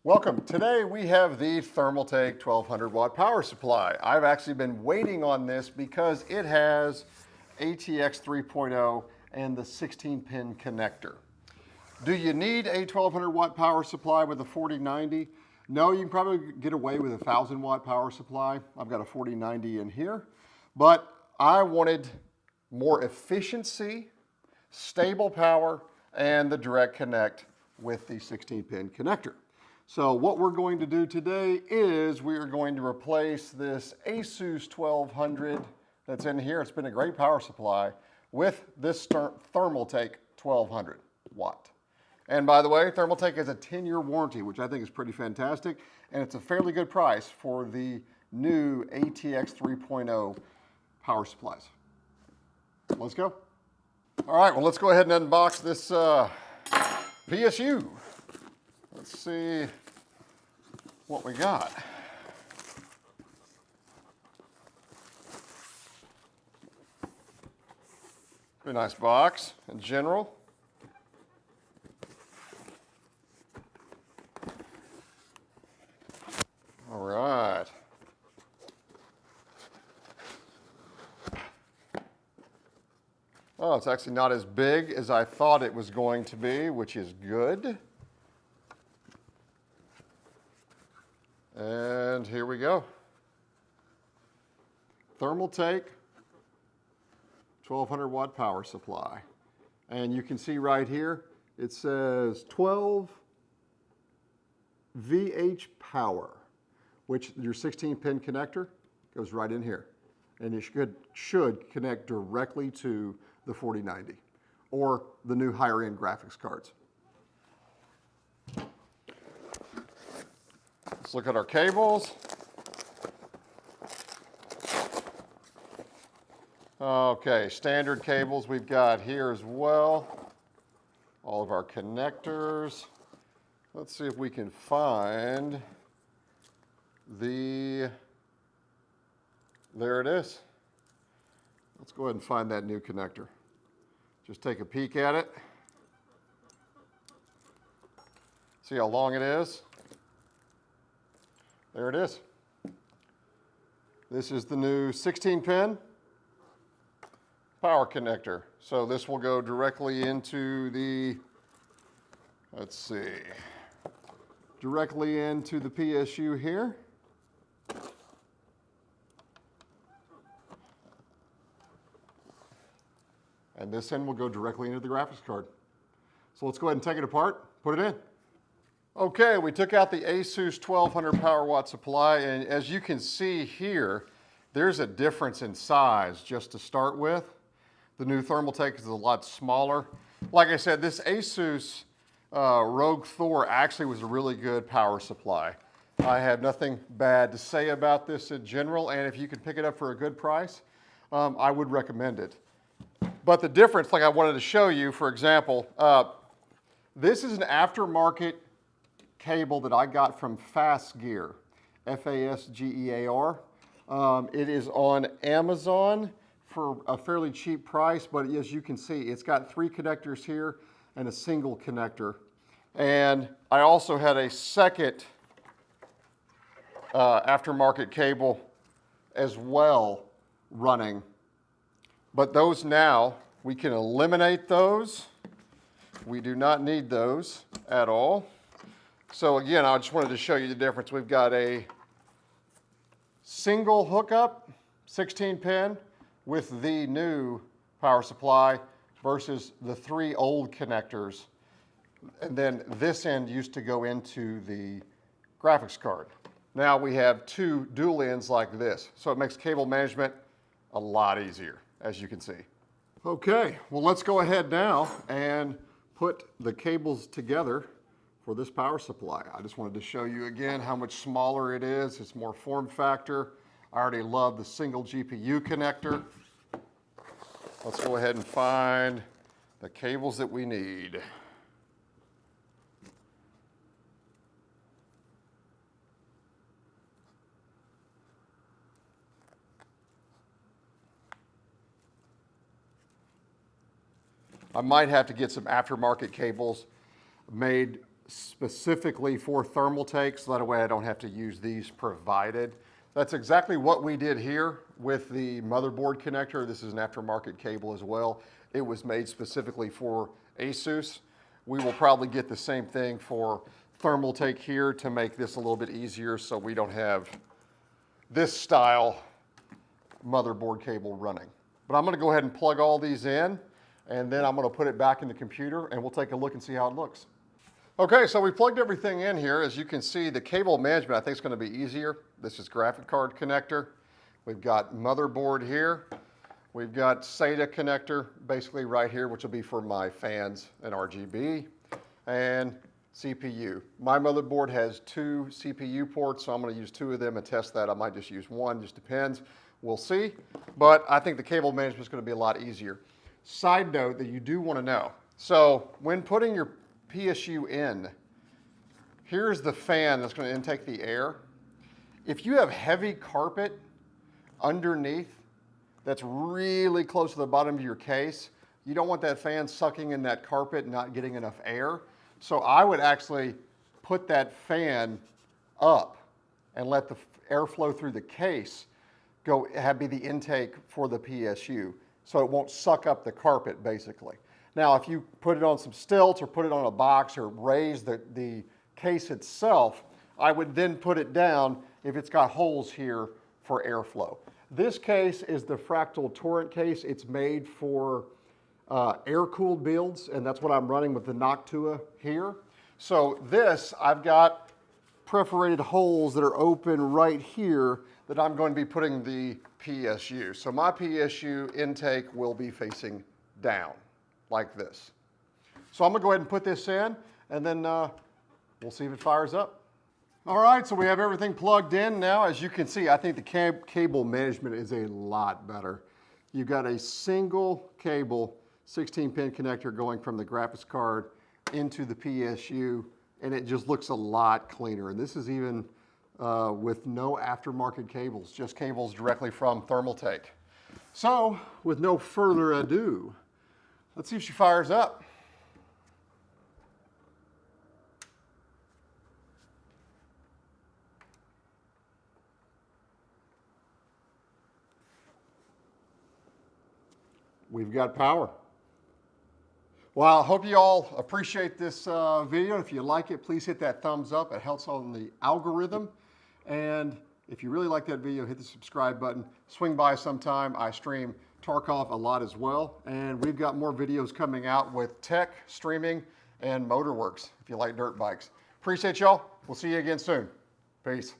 Welcome. Today we have the Thermaltake 1200 watt power supply. I've actually been waiting on this because it has ATX 3.0 and the 16-pin connector. Do you need a 1200 watt power supply with a 4090? No, you can probably get away with a 1000 watt power supply. I've got a 4090 in here, but I wanted more efficiency, stable power, and the direct connect with the 16-pin connector. So what we're going to do today is we are going to replace this ASUS 1200 that's in here. It's been a great power supply with this Thermaltake 1200 watt. And by the way, Thermaltake has a 10-year warranty, which I think is pretty fantastic, and it's a fairly good price for the new ATX 3.0 power supplies. Let's go. All right, well, let's go ahead and unbox this PSU. Let's see what we got. Pretty nice box in general. All right. Oh, it's actually not as big as I thought it was going to be, which is good. And here we go. Thermaltake 1200 watt power supply. And you can see right here, it says 12 VH power, which your 16-pin connector goes right in here. And it should connect directly to the 4090 or the new higher-end graphics cards. Let's look at our cables. Okay, standard cables we've got here as well. All of our connectors. Let's see if we can find there it is. Let's go ahead and find that new connector. Just take a peek at it. See how long it is? There it is. This is the new 16-pin power connector. So this will go directly into the, let's see, directly into the PSU here. And this end will go directly into the graphics card. So let's go ahead and take it apart, put it in. Okay, we took out the ASUS 1200 power watt supply, and as you can see here, there's a difference in size just to start with. The new Thermaltake is a lot smaller. Like I said, this ASUS Rogue Thor actually was a really good power supply. I have nothing bad to say about this in general, and if you can pick it up for a good price, I would recommend it. But the difference, like I wanted to show you, for example, this is an aftermarket cable that I got from Fasgear, F-A-S-G-E-A-R. It is on Amazon for a fairly cheap price, but as you can see, it's got 3 connectors here and a single connector. And I also had a second aftermarket cable as well running. But those now, we can eliminate those. We do not need those at all. So again, I just wanted to show you the difference. We've got a single hookup, 16-pin, with the new power supply versus the 3 old connectors. And then this end used to go into the graphics card. Now we have 2 dual ends like this. So it makes cable management a lot easier, as you can see. Okay, well, let's go ahead now and put the cables together for this power supply. I just wanted to show you again how much smaller it is. It's more form factor. I already love the single GPU connector. Let's go ahead and find the cables that we need. I might have to get some aftermarket cables made specifically for Thermaltake, so that way I don't have to use these provided. That's exactly what we did here with the motherboard connector. This is an aftermarket cable as well. It was made specifically for ASUS. We will probably get the same thing for Thermaltake here to make this a little bit easier so we don't have this style motherboard cable running. But I'm gonna go ahead and plug all these in, and then I'm gonna put it back in the computer and we'll take a look and see how it looks. Okay, so we plugged everything in here. As you can see, the cable management I think is gonna be easier. This is graphic card connector. We've got motherboard here. We've got SATA connector basically right here, which will be for my fans and RGB, and CPU. My motherboard has 2 CPU ports, so I'm gonna use 2 of them and test that. I might just use 1, just depends. We'll see, but I think the cable management is gonna be a lot easier. Side note that you do wanna know. So when putting your PSU in, here's the fan that's gonna intake the air. If you have heavy carpet underneath that's really close to the bottom of your case, you don't want that fan sucking in that carpet and not getting enough air. So I would actually put that fan up and let the airflow through the case be the intake for the PSU, so it won't suck up the carpet basically. Now, if you put it on some stilts or put it on a box or raise the case itself, I would then put it down if it's got holes here for airflow. This case is the Fractal Torrent case. It's made for air-cooled builds, and that's what I'm running with the Noctua here. So this, I've got perforated holes that are open right here that I'm going to be putting the PSU. So my PSU intake will be facing down like this. So I'm gonna go ahead and put this in, and then we'll see if it fires up. All right, so we have everything plugged in now. As you can see, I think the cable management is a lot better. You've got a single cable 16-pin connector going from the graphics card into the PSU, and it just looks a lot cleaner. And this is even with no aftermarket cables, just cables directly from Thermaltake. So, with no further ado, let's see if she fires up. We've got power. Well, I hope you all appreciate this video. If you like it, please hit that thumbs up. It helps on the algorithm. And if you really like that video, hit the subscribe button. Swing by sometime. I stream Tarkov a lot as well. And we've got more videos coming out with tech, streaming, and motorworks if you like dirt bikes. Appreciate y'all. We'll see you again soon. Peace.